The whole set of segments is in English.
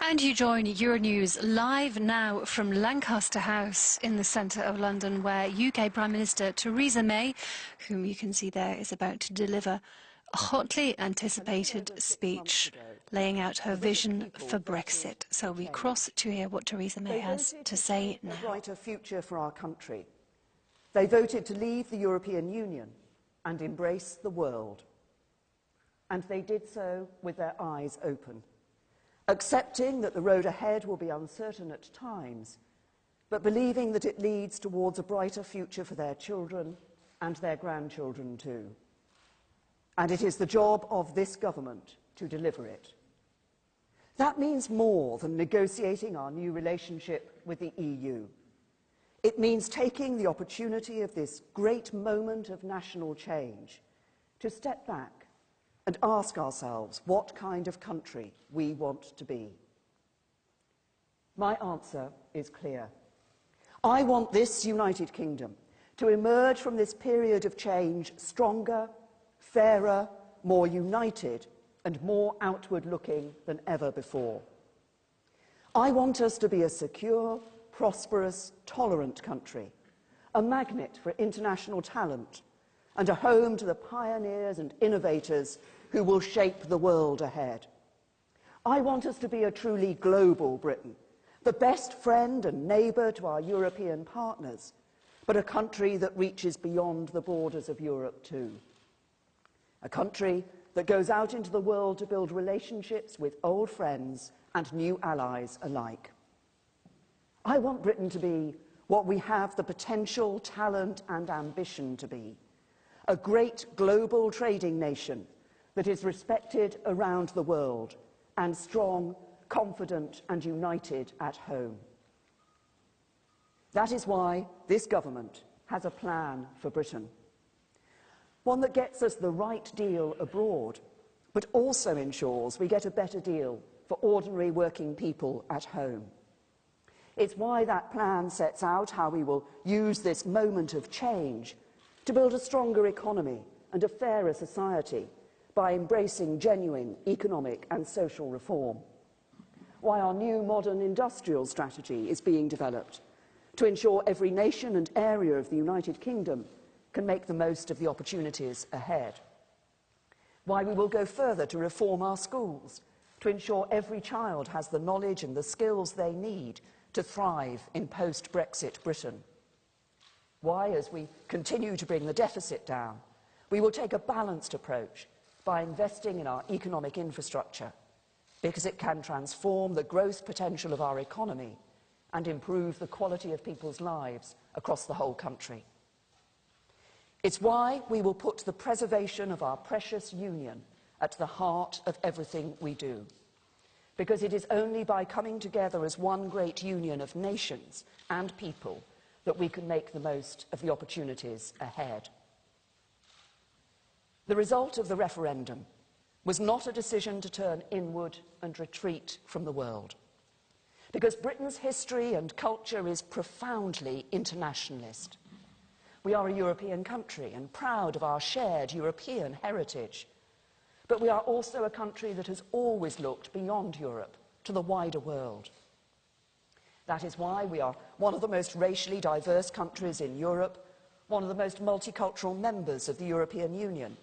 And you join Euronews live now from Lancaster House in the centre of London, where UK Prime Minister Theresa May, whom you can see there, is about to deliver a hotly anticipated speech laying out her vision for Brexit. So we cross to hear what Theresa May has to say now. A brighter future for our country. They voted to leave the European Union and embrace the world. And they did so with their eyes open, accepting that the road ahead will be uncertain at times, but believing that it leads towards a brighter future for their children and their grandchildren too. And it is the job of this government to deliver it. That means more than negotiating our new relationship with the EU. It means taking the opportunity of this great moment of national change to step back and ask ourselves what kind of country we want to be. My answer is clear. I want this United Kingdom to emerge from this period of change stronger, fairer, more united, and more outward-looking than ever before. I want us to be a secure, prosperous, tolerant country, a magnet for international talent, and a home to the pioneers and innovators who will shape the world ahead. I want us to be a truly global Britain, the best friend and neighbour to our European partners, but a country that reaches beyond the borders of Europe too. A country that goes out into the world to build relationships with old friends and new allies alike. I want Britain to be what we have the potential, talent and ambition to be. A great global trading nation that is respected around the world and strong, confident and united at home. That is why this government has a plan for Britain. One that gets us the right deal abroad, but also ensures we get a better deal for ordinary working people at home. It's why that plan sets out how we will use this moment of change to build a stronger economy and a fairer society by embracing genuine economic and social reform. Why our new modern industrial strategy is being developed to ensure every nation and area of the United Kingdom can make the most of the opportunities ahead. Why we will go further to reform our schools to ensure every child has the knowledge and the skills they need to thrive in post-Brexit Britain. Why, as we continue to bring the deficit down, we will take a balanced approach by investing in our economic infrastructure, because it can transform the growth potential of our economy and improve the quality of people's lives across the whole country. It's why we will put the preservation of our precious union at the heart of everything we do, because it is only by coming together as one great union of nations and people that we can make the most of the opportunities ahead. The result of the referendum was not a decision to turn inward and retreat from the world, because Britain's history and culture is profoundly internationalist. We are a European country and proud of our shared European heritage, but we are also a country that has always looked beyond Europe to the wider world. That is why we are one of the most racially diverse countries in Europe, one of the most multicultural members of the European Union,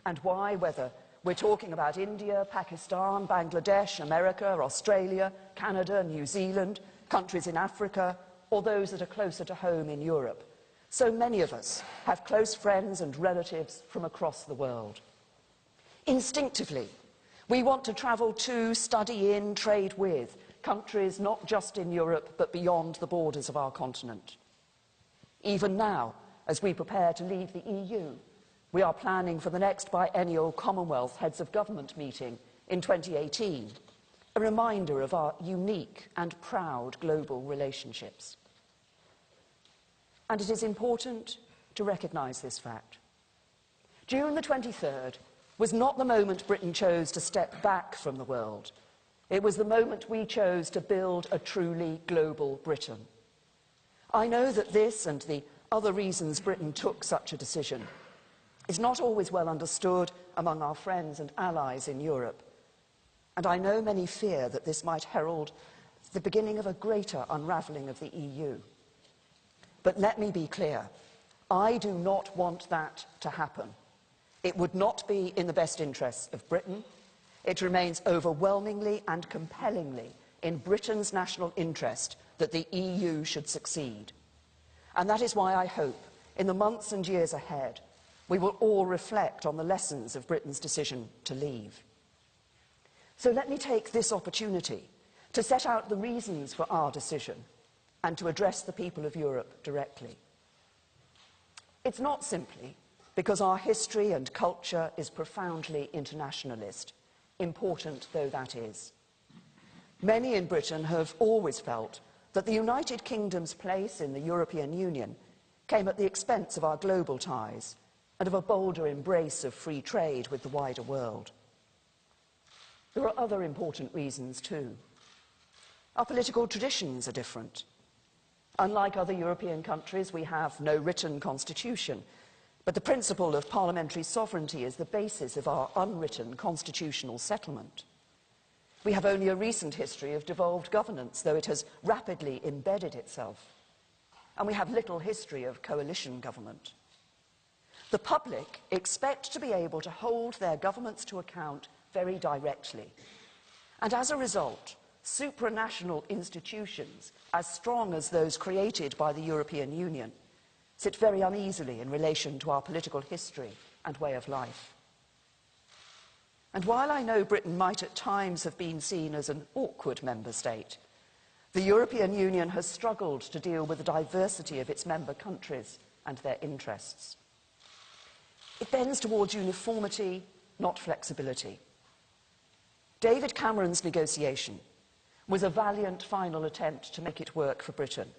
and why, whether we're talking about India, Pakistan, Bangladesh, America, Australia, Canada, New Zealand, countries in Africa, or those that are closer to home in Europe, so many of us have close friends and relatives from across the world. Instinctively, we want to travel to, study in, trade with countries not just in Europe but beyond the borders of our continent. Even now, as we prepare to leave the EU, we are planning for the next biennial Commonwealth Heads of Government meeting in 2018, a reminder of our unique and proud global relationships. And it is important to recognise this fact. June the 23rd was not the moment Britain chose to step back from the world. It was the moment we chose to build a truly global Britain. I know that this and the other reasons Britain took such a decision is not always well understood among our friends and allies in Europe. And I know many fear that this might herald the beginning of a greater unravelling of the EU. But let me be clear, I do not want that to happen. It would not be in the best interests of Britain. It remains overwhelmingly and compellingly in Britain's national interest that the EU should succeed. And that is why I hope, in the months and years ahead, we will all reflect on the lessons of Britain's decision to leave. So let me take this opportunity to set out the reasons for our decision and to address the people of Europe directly. It's not simply because our history and culture is profoundly internationalist, important though that is. Many in Britain have always felt that the United Kingdom's place in the European Union came at the expense of our global ties and of a bolder embrace of free trade with the wider world. There are other important reasons too. Our political traditions are different. Unlike other European countries, we have no written constitution, but the principle of parliamentary sovereignty is the basis of our unwritten constitutional settlement. We have only a recent history of devolved governance, though it has rapidly embedded itself. And we have little history of coalition government. The public expect to be able to hold their governments to account very directly. And as a result, supranational institutions, as strong as those created by the European Union, sit very uneasily in relation to our political history and way of life. And while I know Britain might at times have been seen as an awkward member state, the European Union has struggled to deal with the diversity of its member countries and their interests. It bends towards uniformity, not flexibility. David Cameron's negotiation was a valiant final attempt to make it work for Britain.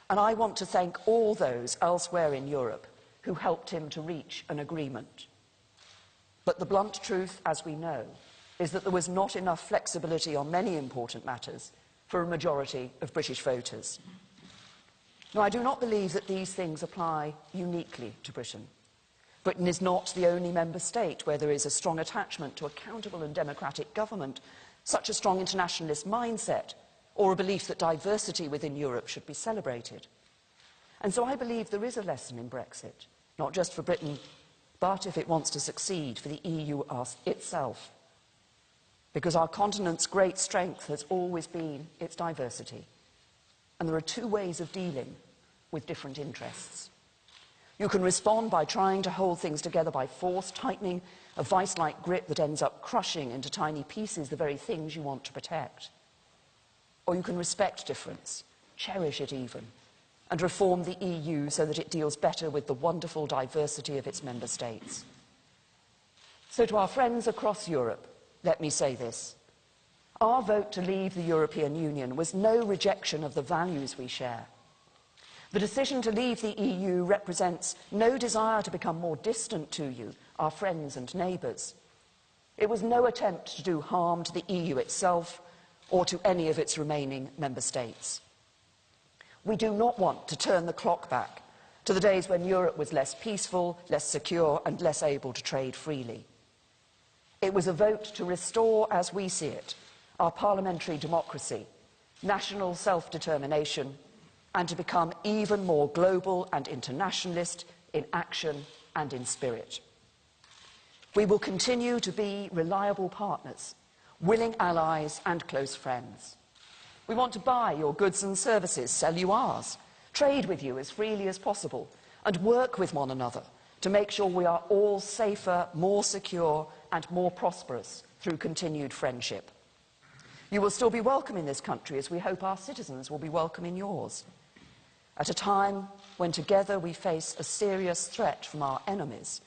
And I want to thank all those elsewhere in Europe who helped him to reach an agreement. But the blunt truth, as we know, is that there was not enough flexibility on many important matters for a majority of British voters. Now, I do not believe that these things apply uniquely to Britain. Britain is not the only member state where there is a strong attachment to accountable and democratic government, such a strong internationalist mindset, or a belief that diversity within Europe should be celebrated. And so I believe there is a lesson in Brexit, not just for Britain, but if it wants to succeed, for the EU itself. Because our continent's great strength has always been its diversity. And there are two ways of dealing with different interests. You can respond by trying to hold things together by force, tightening a vice-like grip that ends up crushing into tiny pieces the very things you want to protect. Or you can respect difference, cherish it even, and reform the EU so that it deals better with the wonderful diversity of its member states. So to our friends across Europe, let me say this. Our vote to leave the European Union was no rejection of the values we share. The decision to leave the EU represents no desire to become more distant to you, our friends and neighbours. It was no attempt to do harm to the EU itself or to any of its remaining member states. We do not want to turn the clock back to the days when Europe was less peaceful, less secure and less able to trade freely. It was a vote to restore, as we see it, our parliamentary democracy, national self-determination, and to become even more global and internationalist in action and in spirit. We will continue to be reliable partners, willing allies and close friends. We want to buy your goods and services, sell you ours, trade with you as freely as possible, and work with one another to make sure we are all safer, more secure, and more prosperous through continued friendship. You will still be welcome in this country, as we hope our citizens will be welcome in yours. At a time when together we face a serious threat from our enemies,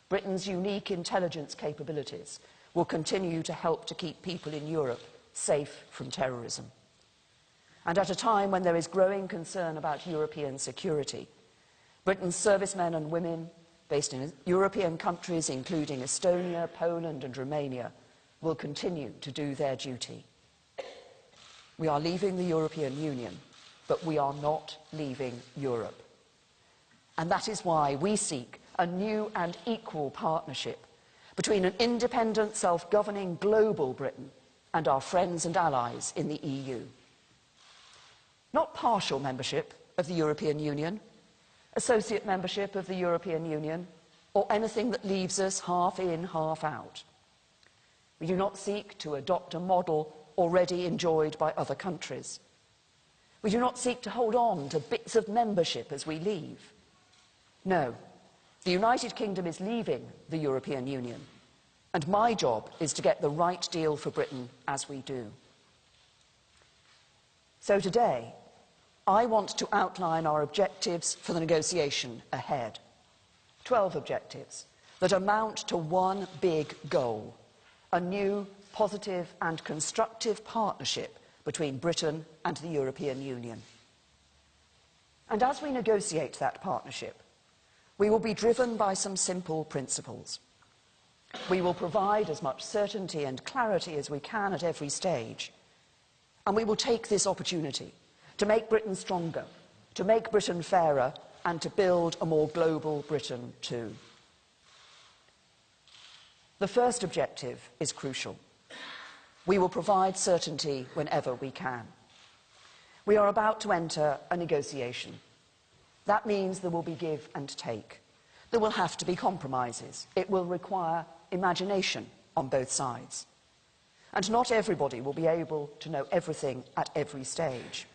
Britain's unique intelligence capabilities will continue to help to keep people in Europe safe from terrorism. And at a time when there is growing concern about European security, Britain's servicemen and women based in European countries, including Estonia, Poland and Romania, will continue to do their duty. We are leaving the European Union, but we are not leaving Europe. And that is why we seek a new and equal partnership between an independent, self-governing global Britain and our friends and allies in the EU. Not partial membership of the European Union, associate membership of the European Union, or anything that leaves us half in, half out. We do not seek to adopt a model already enjoyed by other countries. We do not seek to hold on to bits of membership as we leave. No, the United Kingdom is leaving the European Union, and my job is to get the right deal for Britain as we do. So today, I want to outline our objectives for the negotiation ahead. 12 objectives that amount to one big goal: a new, positive and constructive partnership between Britain and the European Union. And as we negotiate that partnership, we will be driven by some simple principles. We will provide as much certainty and clarity as we can at every stage, and we will take this opportunity to make Britain stronger, to make Britain fairer, and to build a more global Britain too. The first objective is crucial. We will provide certainty whenever we can. We are about to enter a negotiation. That means there will be give and take. There will have to be compromises. It will require imagination on both sides. And not everybody will be able to know everything at every stage.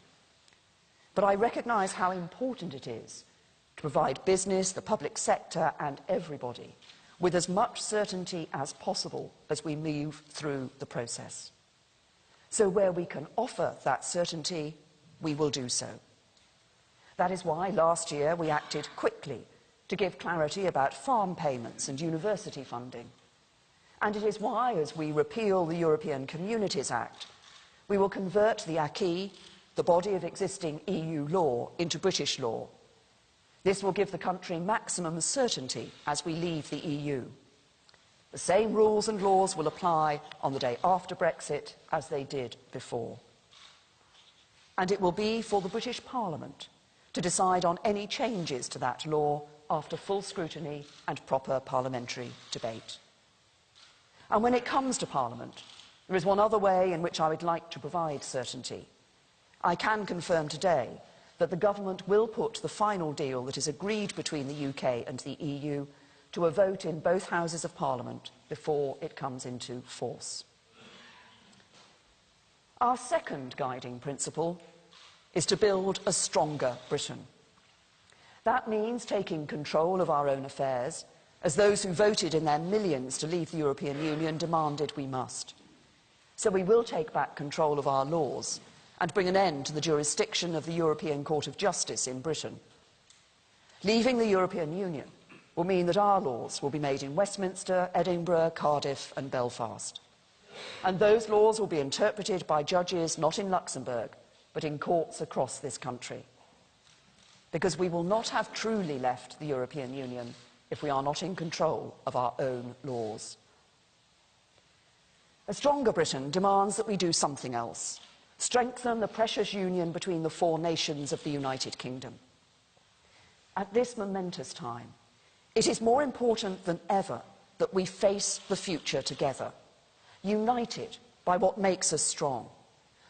But I recognise how important it is to provide business, the public sector and everybody with as much certainty as possible as we move through the process. So where we can offer that certainty, we will do so. That is why last year we acted quickly to give clarity about farm payments and university funding. And it is why, as we repeal the European Communities Act, we will convert the acquis, the body of existing EU law, into British law. This will give the country maximum certainty as we leave the EU. The same rules and laws will apply on the day after Brexit as they did before. And it will be for the British Parliament to decide on any changes to that law after full scrutiny and proper parliamentary debate. And when it comes to Parliament, there is one other way in which I would like to provide certainty. I can confirm today that the government will put the final deal that is agreed between the UK and the EU to a vote in both Houses of Parliament before it comes into force. Our second guiding principle is to build a stronger Britain. That means taking control of our own affairs, as those who voted in their millions to leave the European Union demanded we must. So we will take back control of our laws and bring an end to the jurisdiction of the European Court of Justice in Britain. Leaving the European Union will mean that our laws will be made in Westminster, Edinburgh, Cardiff and Belfast. And those laws will be interpreted by judges not in Luxembourg, but in courts across this country. Because we will not have truly left the European Union if we are not in control of our own laws. A stronger Britain demands that we do something else. Strengthen the precious union between the four nations of the United Kingdom. At this momentous time, it is more important than ever that we face the future together, united by what makes us strong,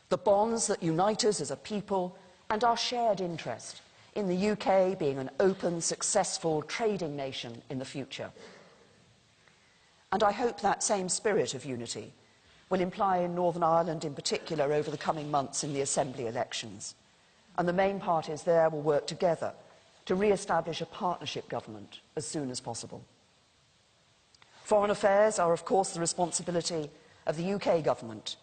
the bonds that unite us as a people and our shared interest in the UK being an open, successful trading nation in the future. And I hope that same spirit of unity will imply in Northern Ireland in particular over the coming months in the Assembly elections. And the main parties there will work together to re-establish a partnership government as soon as possible. Foreign affairs are, of course, the responsibility of the UK government,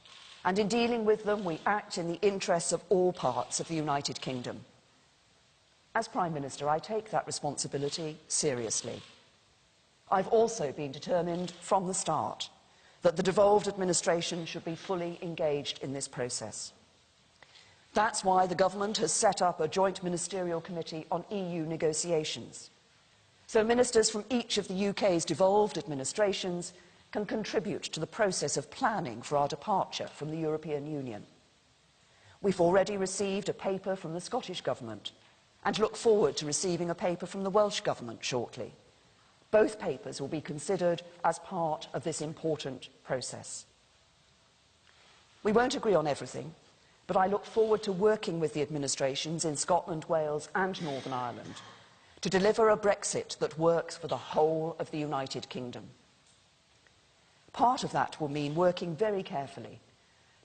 and in dealing with them, we act in the interests of all parts of the United Kingdom. As Prime Minister, I take that responsibility seriously. I've also been determined from the start that the devolved administration should be fully engaged in this process. That's why the government has set up a joint ministerial committee on EU negotiations. So ministers from each of the UK's devolved administrations can contribute to the process of planning for our departure from the European Union. We've already received a paper from the Scottish Government and look forward to receiving a paper from the Welsh Government shortly. Both papers will be considered as part of this important process. We won't agree on everything, but I look forward to working with the administrations in Scotland, Wales and Northern Ireland to deliver a Brexit that works for the whole of the United Kingdom. Part of that will mean working very carefully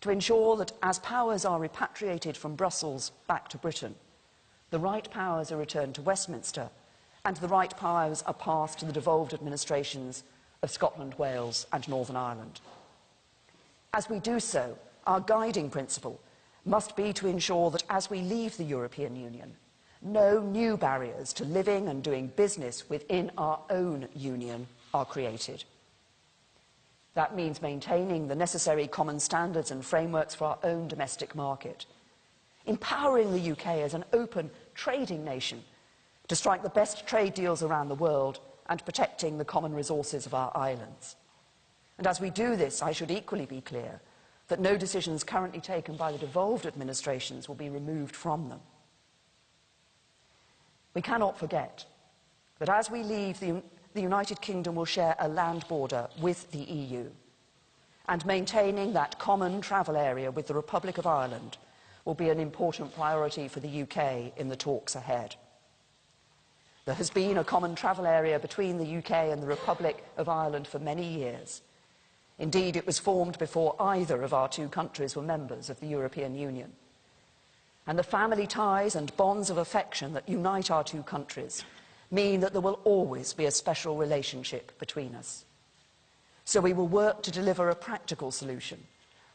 to ensure that as powers are repatriated from Brussels back to Britain, the right powers are returned to Westminster and the right powers are passed to the devolved administrations of Scotland, Wales and Northern Ireland. As we do so, our guiding principle must be to ensure that as we leave the European Union, no new barriers to living and doing business within our own union are created. That means maintaining the necessary common standards and frameworks for our own domestic market, empowering the UK as an open trading nation to strike the best trade deals around the world and protecting the common resources of our islands. And as we do this, I should equally be clear that no decisions currently taken by the devolved administrations will be removed from them. We cannot forget that as we leave, the United Kingdom will share a land border with the EU, and maintaining that common travel area with the Republic of Ireland will be an important priority for the UK in the talks ahead. There has been a common travel area between the UK and the Republic of Ireland for many years. Indeed, it was formed before either of our two countries were members of the European Union. And the family ties and bonds of affection that unite our two countries mean that there will always be a special relationship between us. So we will work to deliver a practical solution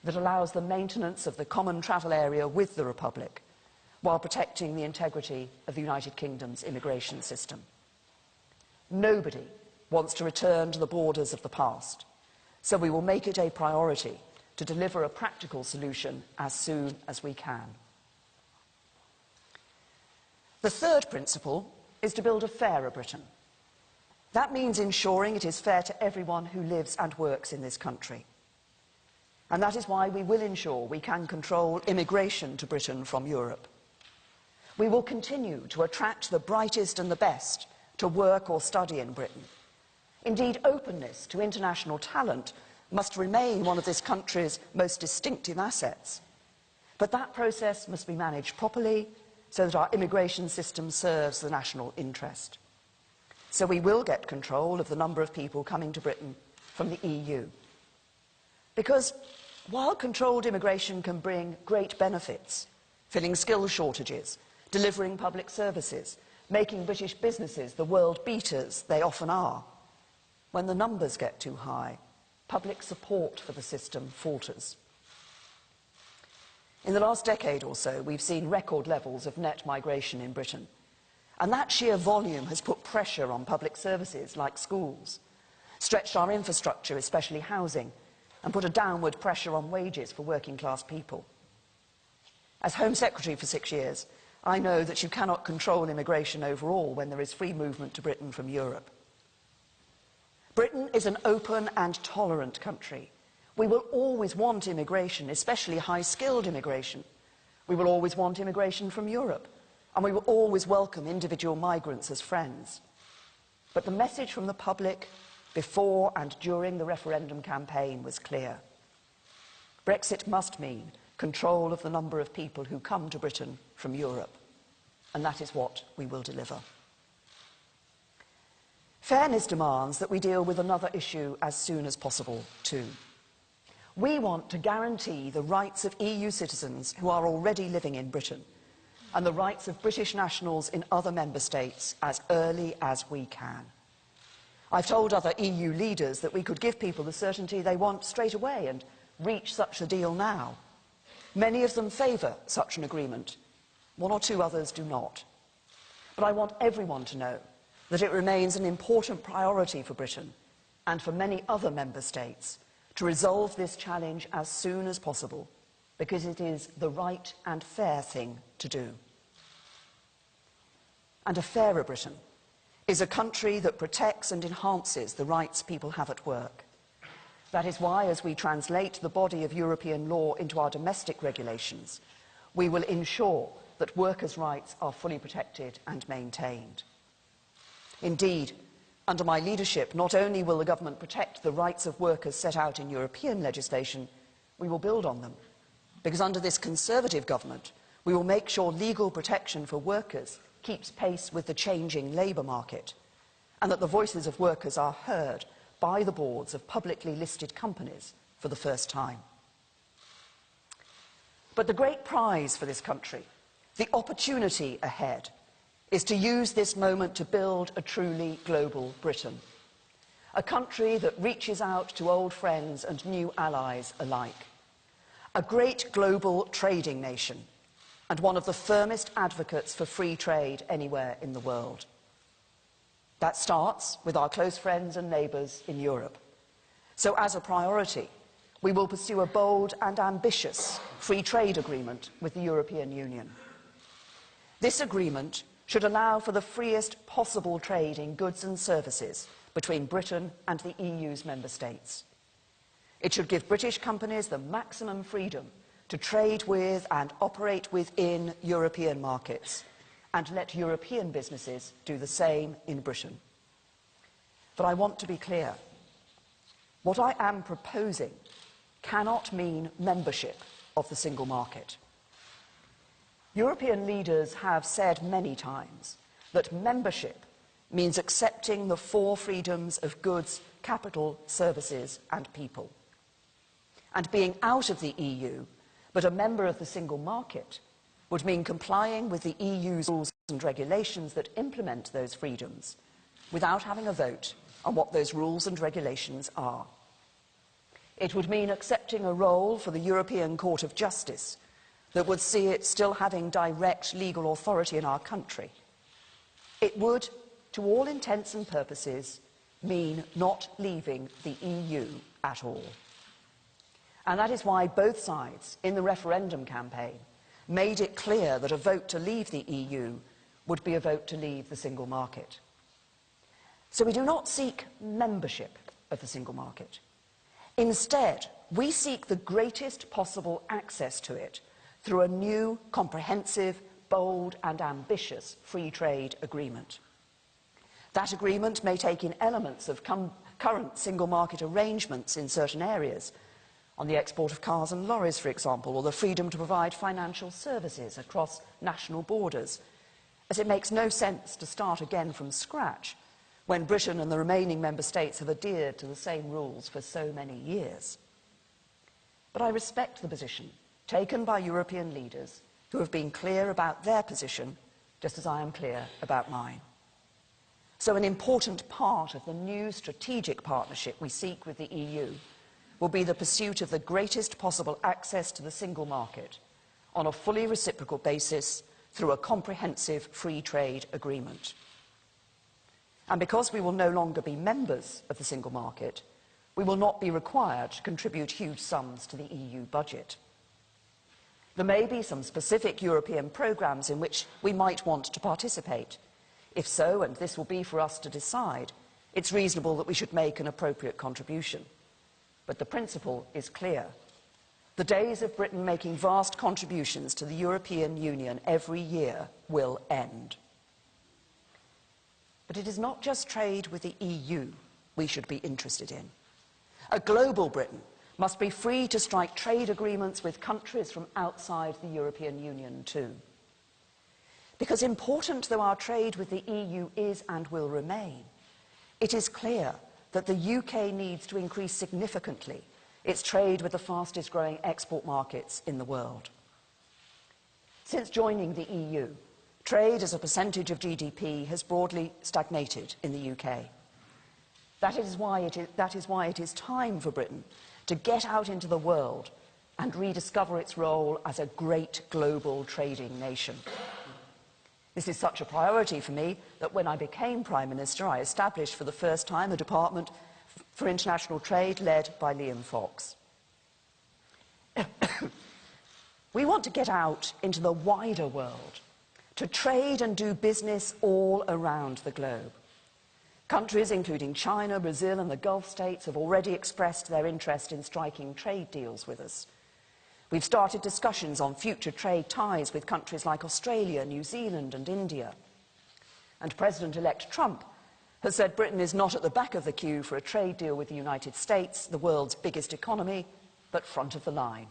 that allows the maintenance of the common travel area with the Republic while protecting the integrity of the United Kingdom's immigration system. Nobody wants to return to the borders of the past, so we will make it a priority to deliver a practical solution as soon as we can. The third principle is to build a fairer Britain. That means ensuring it is fair to everyone who lives and works in this country. And that is why we will ensure we can control immigration to Britain from Europe. We will continue to attract the brightest and the best to work or study in Britain. Indeed, openness to international talent must remain one of this country's most distinctive assets. But that process must be managed properly so that our immigration system serves the national interest. So we will get control of the number of people coming to Britain from the EU. Because while controlled immigration can bring great benefits, filling skills shortages, delivering public services, making British businesses the world beaters they often are, when the numbers get too high, public support for the system falters. In the last decade or so, we've seen record levels of net migration in Britain. And that sheer volume has put pressure on public services like schools, stretched our infrastructure, especially housing, and put a downward pressure on wages for working class people. As Home Secretary for 6 years, I know that you cannot control immigration overall when there is free movement to Britain from Europe. Britain is an open and tolerant country. We will always want immigration, especially high-skilled immigration. We will always want immigration from Europe, and we will always welcome individual migrants as friends. But the message from the public before and during the referendum campaign was clear. Brexit must mean control of the number of people who come to Britain from Europe, and that is what we will deliver. Fairness demands that we deal with another issue as soon as possible, too. We want to guarantee the rights of EU citizens who are already living in Britain and the rights of British nationals in other member states as early as we can. I've told other EU leaders that we could give people the certainty they want straight away and reach such a deal now. Many of them favour such an agreement. One or two others do not. But I want everyone to know that it remains an important priority for Britain and for many other member states to resolve this challenge as soon as possible, because it is the right and fair thing to do. And a fairer Britain is a country that protects and enhances the rights people have at work. That is why, as we translate the body of European law into our domestic regulations, we will ensure that workers' rights are fully protected and maintained. Indeed, Under my leadership, not only will the government protect the rights of workers set out in European legislation, we will build on them. Because under this Conservative government, we will make sure legal protection for workers keeps pace with the changing labour market, and that the voices of workers are heard by the boards of publicly listed companies for the first time. But the great prize for this country, the opportunity ahead, is to use this moment to build a truly global Britain. A country that reaches out to old friends and new allies alike. A great global trading nation, and one of the firmest advocates for free trade anywhere in the world. That starts with our close friends and neighbours in Europe. So as a priority, we will pursue a bold and ambitious free trade agreement with the European Union. This agreement should allow for the freest possible trade in goods and services between Britain and the EU's member states. It should give British companies the maximum freedom to trade with and operate within European markets, and let European businesses do the same in Britain. But I want to be clear. What I am proposing cannot mean membership of the single market. European leaders have said many times that membership means accepting the four freedoms of goods, capital, services and people. And being out of the EU, but a member of the single market, would mean complying with the EU's rules and regulations that implement those freedoms without having a vote on what those rules and regulations are. It would mean accepting a role for the European Court of Justice that would see it still having direct legal authority in our country. It would, to all intents and purposes, mean not leaving the EU at all. And that is why both sides, in the referendum campaign, made it clear that a vote to leave the EU would be a vote to leave the single market. So we do not seek membership of the single market. Instead, we seek the greatest possible access to it through a new, comprehensive, bold and ambitious free trade agreement. That agreement may take in elements of current single market arrangements in certain areas, on the export of cars and lorries, for example, or the freedom to provide financial services across national borders, as it makes no sense to start again from scratch when Britain and the remaining member states have adhered to the same rules for so many years. But I respect the position taken by European leaders who have been clear about their position, just as I am clear about mine. So an important part of the new strategic partnership we seek with the EU will be the pursuit of the greatest possible access to the single market on a fully reciprocal basis through a comprehensive free trade agreement. And because we will no longer be members of the single market, we will not be required to contribute huge sums to the EU budget. There may be some specific European programmes in which we might want to participate. If so, and this will be for us to decide, it's reasonable that we should make an appropriate contribution. But the principle is clear. The days of Britain making vast contributions to the European Union every year will end. But it is not just trade with the EU we should be interested in. A global Britain must be free to strike trade agreements with countries from outside the European Union too. Because important though our trade with the EU is and will remain, it is clear that the UK needs to increase significantly its trade with the fastest growing export markets in the world. Since joining the EU, trade as a percentage of GDP has broadly stagnated in the UK. That is why it is time for Britain to get out into the world and rediscover its role as a great global trading nation. This is such a priority for me that when I became Prime Minister, I established for the first time a Department for International Trade led by Liam Fox. We want to get out into the wider world, to trade and do business all around the globe. Countries including China, Brazil and the Gulf states have already expressed their interest in striking trade deals with us. We've started discussions on future trade ties with countries like Australia, New Zealand and India. And President-elect Trump has said Britain is not at the back of the queue for a trade deal with the United States, the world's biggest economy, but front of the line.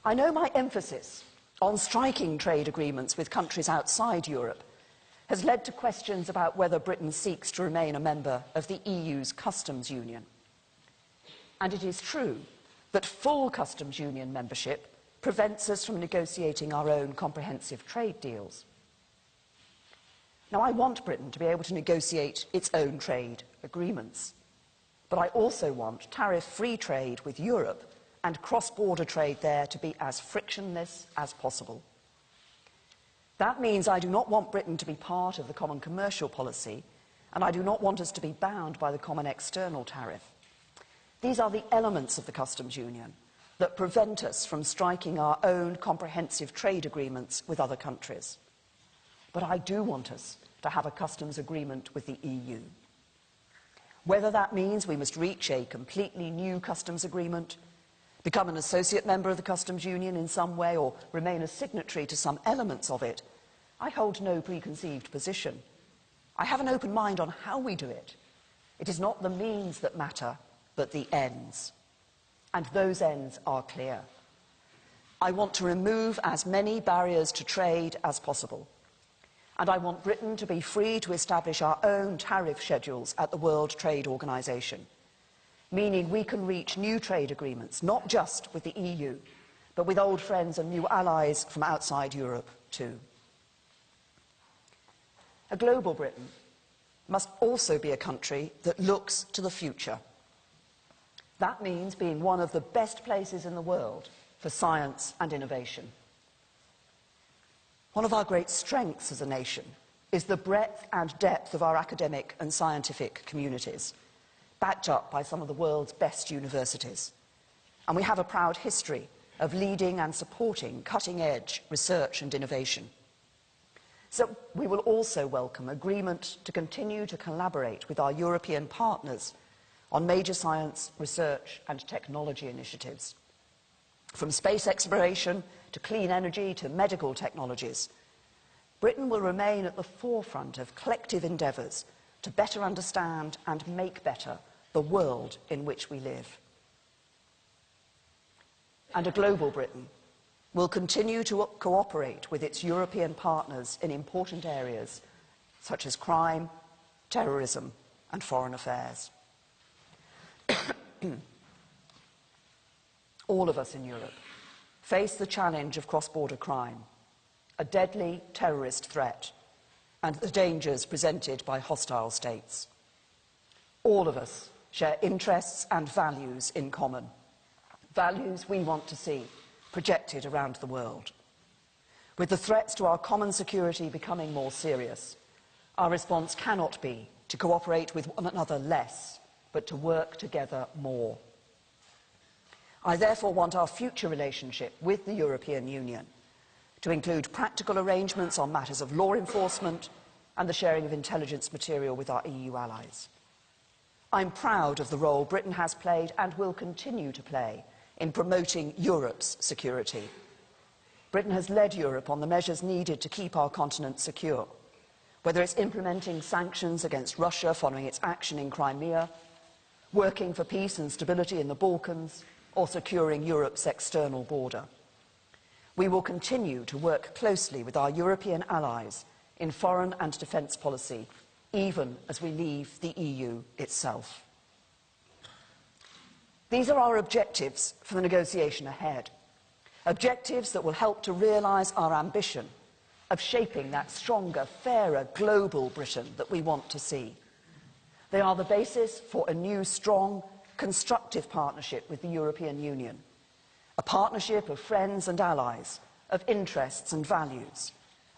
I know my emphasis on striking trade agreements with countries outside Europe has led to questions about whether Britain seeks to remain a member of the EU's customs union. And it is true that full customs union membership prevents us from negotiating our own comprehensive trade deals. Now, I want Britain to be able to negotiate its own trade agreements, but I also want tariff-free trade with Europe and cross-border trade there to be as frictionless as possible. That means I do not want Britain to be part of the common commercial policy, and I do not want us to be bound by the common external tariff. These are the elements of the customs union that prevent us from striking our own comprehensive trade agreements with other countries. But I do want us to have a customs agreement with the EU. Whether that means we must reach a completely new customs agreement, become an associate member of the customs union in some way, or remain a signatory to some elements of it, I hold no preconceived position. I have an open mind on how we do it. It is not the means that matter, but the ends. And those ends are clear. I want to remove as many barriers to trade as possible. And I want Britain to be free to establish our own tariff schedules at the World Trade Organization, meaning we can reach new trade agreements, not just with the EU, but with old friends and new allies from outside Europe too. A global Britain must also be a country that looks to the future. That means being one of the best places in the world for science and innovation. One of our great strengths as a nation is the breadth and depth of our academic and scientific communities, backed up by some of the world's best universities. And we have a proud history of leading and supporting cutting-edge research and innovation. So we will also welcome agreement to continue to collaborate with our European partners on major science, research and technology initiatives. From space exploration to clean energy to medical technologies, Britain will remain at the forefront of collective endeavours to better understand and make better the world in which we live. And a global Britain will continue to cooperate with its European partners in important areas such as crime, terrorism and foreign affairs. All of us in Europe face the challenge of cross-border crime, a deadly terrorist threat, and the dangers presented by hostile states. All of us share interests and values in common, values we want to see projected around the world. With the threats to our common security becoming more serious, our response cannot be to cooperate with one another less, but to work together more. I therefore want our future relationship with the European Union to include practical arrangements on matters of law enforcement and the sharing of intelligence material with our EU allies. I'm proud of the role Britain has played and will continue to play in promoting Europe's security. Britain has led Europe on the measures needed to keep our continent secure, whether it's implementing sanctions against Russia following its action in Crimea, working for peace and stability in the Balkans, or securing Europe's external border. We will continue to work closely with our European allies in foreign and defence policy, even as we leave the EU itself. These are our objectives for the negotiation ahead, objectives that will help to realise our ambition of shaping that stronger, fairer, global Britain that we want to see. They are the basis for a new, strong, constructive partnership with the European Union, a partnership of friends and allies, of interests and values,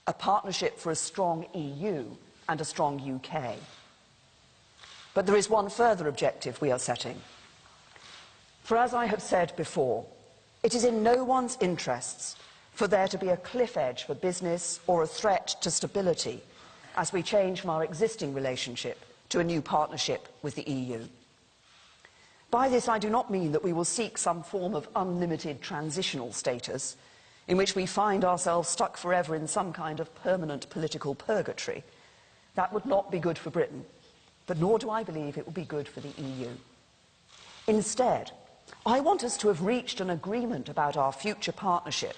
a partnership for a strong EU and a strong UK. But there is one further objective we are setting. For as I have said before, it is in no one's interests for there to be a cliff edge for business or a threat to stability as we change from our existing relationship to a new partnership with the EU. By this, I do not mean that we will seek some form of unlimited transitional status in which we find ourselves stuck forever in some kind of permanent political purgatory. That would not be good for Britain, but nor do I believe it would be good for the EU. Instead, I want us to have reached an agreement about our future partnership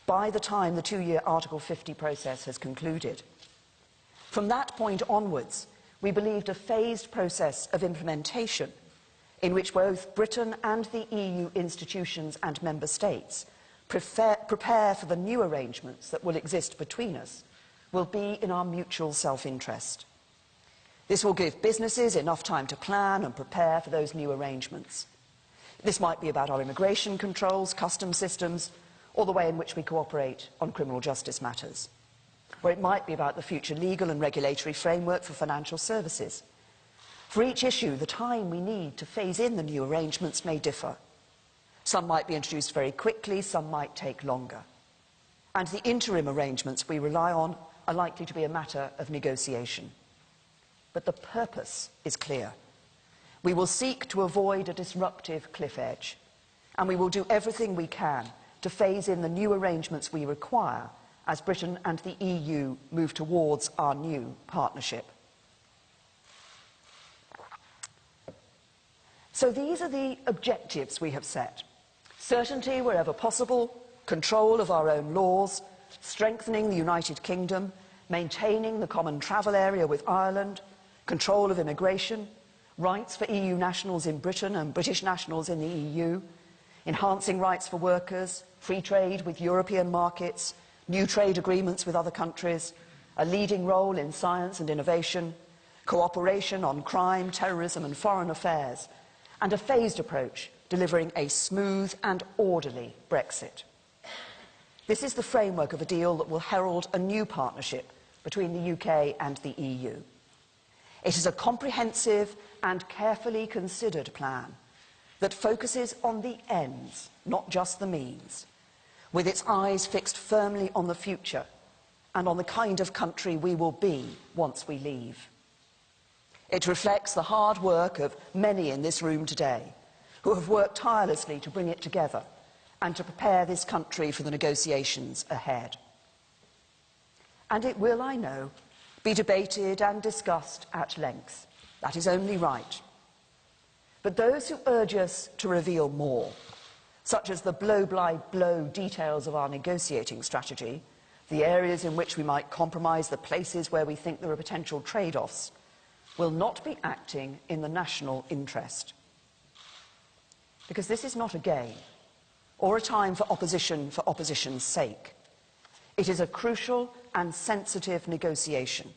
by the time the two-year Article 50 process has concluded. From that point onwards, we believed a phased process of implementation in which both Britain and the EU institutions and member states prepare for the new arrangements that will exist between us will be in our mutual self-interest. This will give businesses enough time to plan and prepare for those new arrangements. This might be about our immigration controls, customs systems, or the way in which we cooperate on criminal justice matters. Or it might be about the future legal and regulatory framework for financial services. For each issue, the time we need to phase in the new arrangements may differ. Some might be introduced very quickly, some might take longer. And the interim arrangements we rely on are likely to be a matter of negotiation. But the purpose is clear. We will seek to avoid a disruptive cliff edge, and we will do everything we can to phase in the new arrangements we require as Britain and the EU move towards our new partnership. So these are the objectives we have set. Certainty wherever possible, control of our own laws, strengthening the United Kingdom, maintaining the common travel area with Ireland, control of immigration, rights for EU nationals in Britain and British nationals in the EU, enhancing rights for workers, free trade with European markets, new trade agreements with other countries, a leading role in science and innovation, cooperation on crime, terrorism and foreign affairs, and a phased approach delivering a smooth and orderly Brexit. This is the framework of a deal that will herald a new partnership between the UK and the EU. It is a comprehensive and carefully considered plan that focuses on the ends, not just the means, with its eyes fixed firmly on the future and on the kind of country we will be once we leave. It reflects the hard work of many in this room today who have worked tirelessly to bring it together and to prepare this country for the negotiations ahead. And it will, I know, be debated and discussed at length. That is only right. But those who urge us to reveal more, such as the blow-by-blow details of our negotiating strategy, the areas in which we might compromise, the places where we think there are potential trade-offs, will not be acting in the national interest. Because this is not a game or a time for opposition's sake. It is a crucial and sensitive negotiation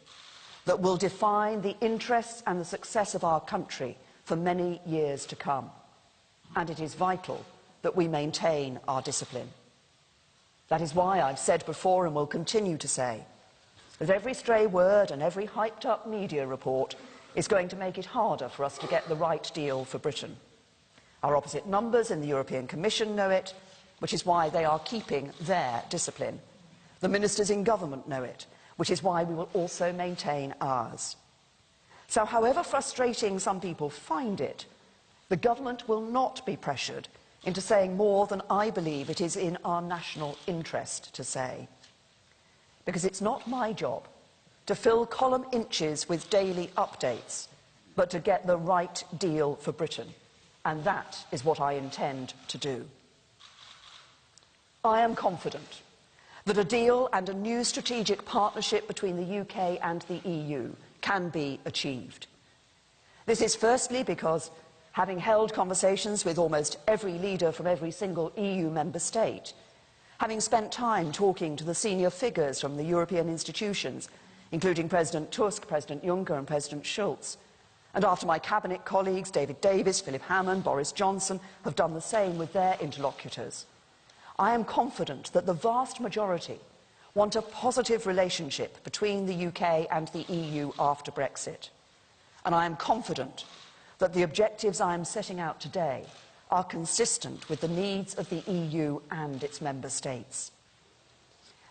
that will define the interests and the success of our country for many years to come. And it is vital that we maintain our discipline. That is why I've said before and will continue to say that every stray word and every hyped-up media report is going to make it harder for us to get the right deal for Britain. Our opposite numbers in the European Commission know it, which is why they are keeping their discipline. The ministers in government know it, which is why we will also maintain ours. So however frustrating some people find it, the government will not be pressured into saying more than I believe it is in our national interest to say. Because it's not my job to fill column inches with daily updates, but to get the right deal for Britain. And that is what I intend to do. I am confident that a deal and a new strategic partnership between the UK and the EU can be achieved. This is firstly because, having held conversations with almost every leader from every single EU member state, having spent time talking to the senior figures from the European institutions, including President Tusk, President Juncker and President Schulz, and after my cabinet colleagues David Davis, Philip Hammond, Boris Johnson have done the same with their interlocutors, I am confident that the vast majority want a positive relationship between the UK and the EU after Brexit. And I am confident that the objectives I am setting out today are consistent with the needs of the EU and its member states.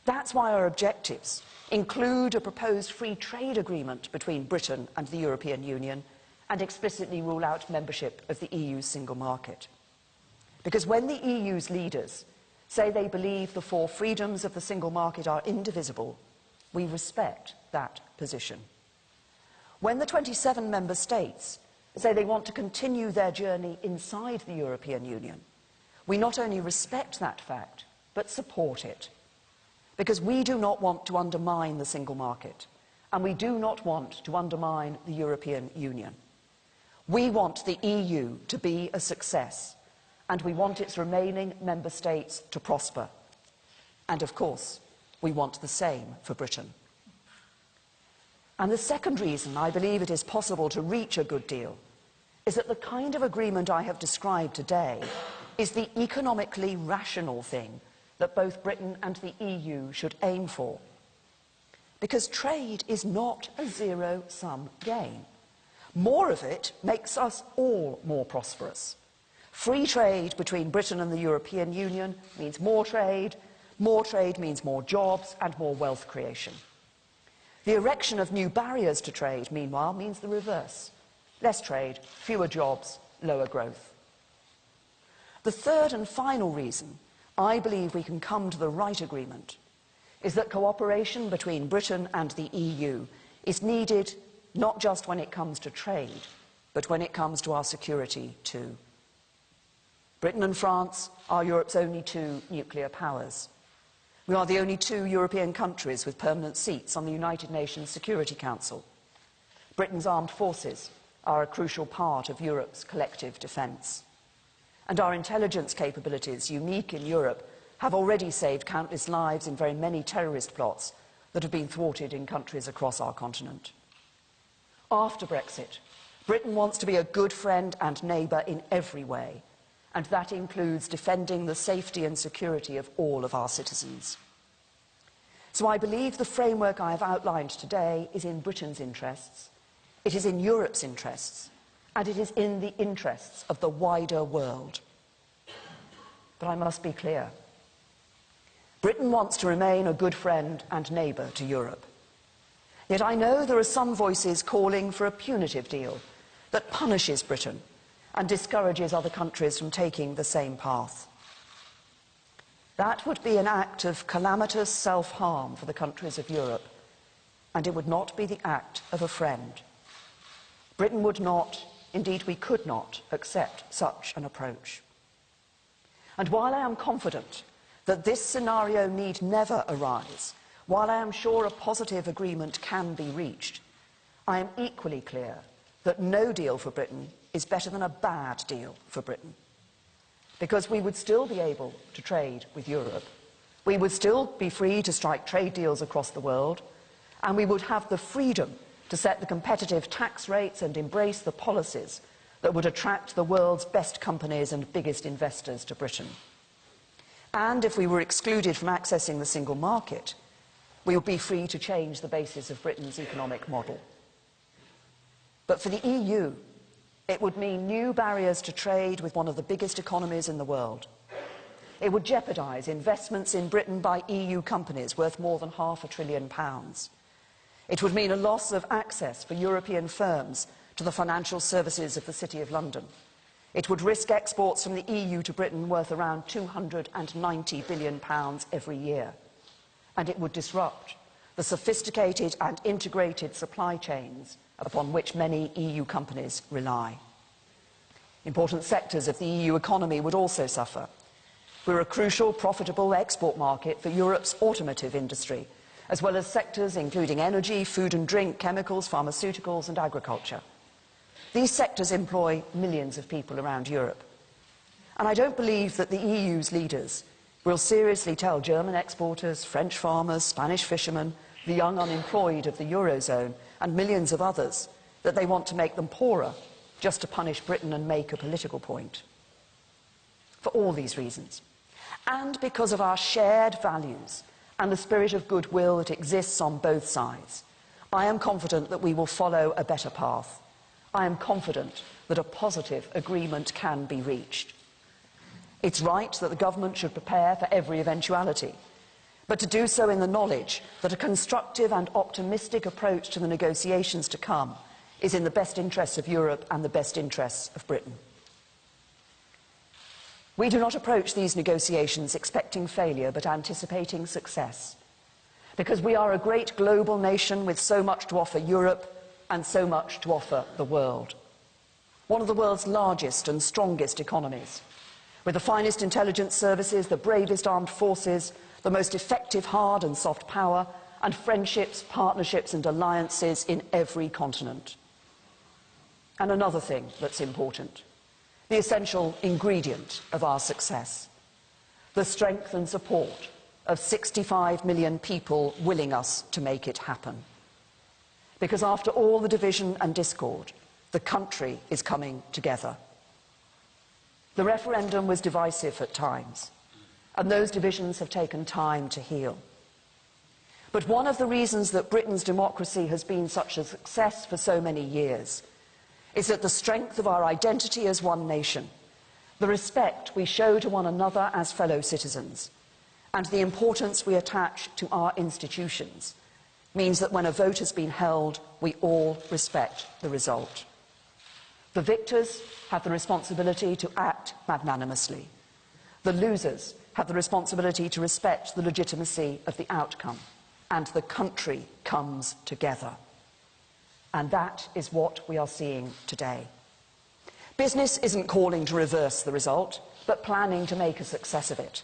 That's why our objectives include a proposed free trade agreement between Britain and the European Union and explicitly rule out membership of the EU's single market. Because when the EU's leaders say they believe the four freedoms of the single market are indivisible, we respect that position. When the 27 member states say they want to continue their journey inside the European Union, we not only respect that fact, but support it. Because we do not want to undermine the single market, and we do not want to undermine the European Union. We want the EU to be a success, and we want its remaining member states to prosper. And of course, we want the same for Britain. And the second reason I believe it is possible to reach a good deal is that the kind of agreement I have described today is the economically rational thing that both Britain and the EU should aim for. Because trade is not a zero-sum game. More of it makes us all more prosperous. Free trade between Britain and the European Union means more trade means more jobs and more wealth creation. The erection of new barriers to trade, meanwhile, means the reverse. Less trade, fewer jobs, lower growth. The third and final reason I believe we can come to the right agreement is that cooperation between Britain and the EU is needed not just when it comes to trade, but when it comes to our security too. Britain and France are Europe's only two nuclear powers. We are the only two European countries with permanent seats on the United Nations Security Council. Britain's armed forces are a crucial part of Europe's collective defence. And our intelligence capabilities, unique in Europe, have already saved countless lives in very many terrorist plots that have been thwarted in countries across our continent. After Brexit, Britain wants to be a good friend and neighbour in every way, and that includes defending the safety and security of all of our citizens. So I believe the framework I have outlined today is in Britain's interests, it is in Europe's interests, and it is in the interests of the wider world. But I must be clear. Britain wants to remain a good friend and neighbour to Europe. Yet I know there are some voices calling for a punitive deal that punishes Britain and discourages other countries from taking the same path. That would be an act of calamitous self-harm for the countries of Europe, and it would not be the act of a friend. Britain would not, indeed we could not, accept such an approach. And while I am confident that this scenario need never arise, while I am sure a positive agreement can be reached, I am equally clear that no deal for Britain is better than a bad deal for Britain. Because we would still be able to trade with Europe, we would still be free to strike trade deals across the world, and we would have the freedom to set the competitive tax rates and embrace the policies that would attract the world's best companies and biggest investors to Britain. And if we were excluded from accessing the single market, we would be free to change the basis of Britain's economic model. But for the EU, it would mean new barriers to trade with one of the biggest economies in the world. It would jeopardise investments in Britain by EU companies worth more than £500 billion. It would mean a loss of access for European firms to the financial services of the City of London. It would risk exports from the EU to Britain worth around £290 billion every year. And it would disrupt the sophisticated and integrated supply chains upon which many EU companies rely. Important sectors of the EU economy would also suffer. We're a crucial, profitable export market for Europe's automotive industry, as well as sectors including energy, food and drink, chemicals, pharmaceuticals and agriculture. These sectors employ millions of people around Europe. And I don't believe that the EU's leaders will seriously tell German exporters, French farmers, Spanish fishermen, the young unemployed of the Eurozone, and millions of others that they want to make them poorer just to punish Britain and make a political point. For all these reasons, and because of our shared values and the spirit of goodwill that exists on both sides, I am confident that we will follow a better path. I am confident that a positive agreement can be reached. It's right that the government should prepare for every eventuality, but to do so in the knowledge that a constructive and optimistic approach to the negotiations to come is in the best interests of Europe and the best interests of Britain. We do not approach these negotiations expecting failure but anticipating success. Because we are a great global nation with so much to offer Europe, and so much to offer the world. One of the world's largest and strongest economies, with the finest intelligence services, the bravest armed forces, the most effective hard and soft power, and friendships, partnerships and alliances in every continent. And another thing that's important, the essential ingredient of our success, the strength and support of 65 million people willing us to make it happen. Because after all the division and discord, the country is coming together. The referendum was divisive at times, and those divisions have taken time to heal. But one of the reasons that Britain's democracy has been such a success for so many years is that the strength of our identity as one nation, the respect we show to one another as fellow citizens, and the importance we attach to our institutions means that when a vote has been held, we all respect the result. The victors have the responsibility to act magnanimously. The losers have the responsibility to respect the legitimacy of the outcome. And the country comes together. And that is what we are seeing today. Business isn't calling to reverse the result, but planning to make a success of it.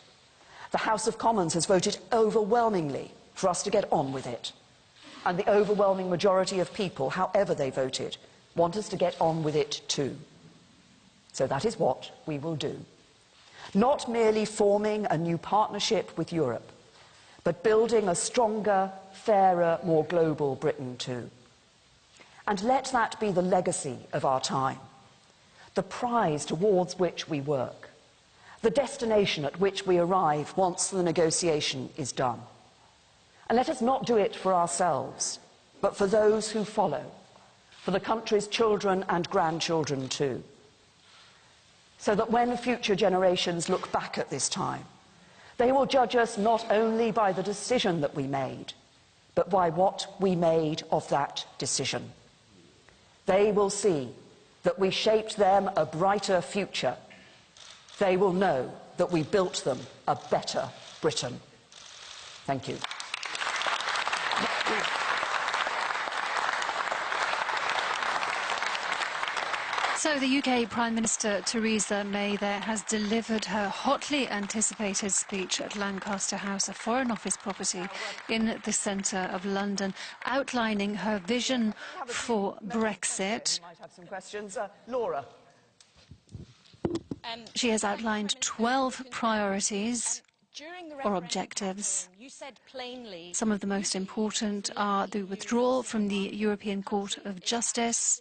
The House of Commons has voted overwhelmingly for us to get on with it. And the overwhelming majority of people, however they voted, want us to get on with it too. So that is what we will do. Not merely forming a new partnership with Europe, but building a stronger, fairer, more global Britain too. And let that be the legacy of our time, the prize towards which we work, the destination at which we arrive once the negotiation is done. And let us not do it for ourselves, but for those who follow, for the country's children and grandchildren too. So that when future generations look back at this time, they will judge us not only by the decision that we made, but by what we made of that decision. They will see that we shaped them a brighter future. They will know that we built them a better Britain. Thank you. So the UK Prime Minister Theresa May there has delivered her hotly anticipated speech at Lancaster House, a Foreign Office property in the centre of London, outlining her vision for Brexit. Might have some questions. Laura. She has outlined 12 priorities or objectives. Some of the most important are the withdrawal from the European Court of Justice,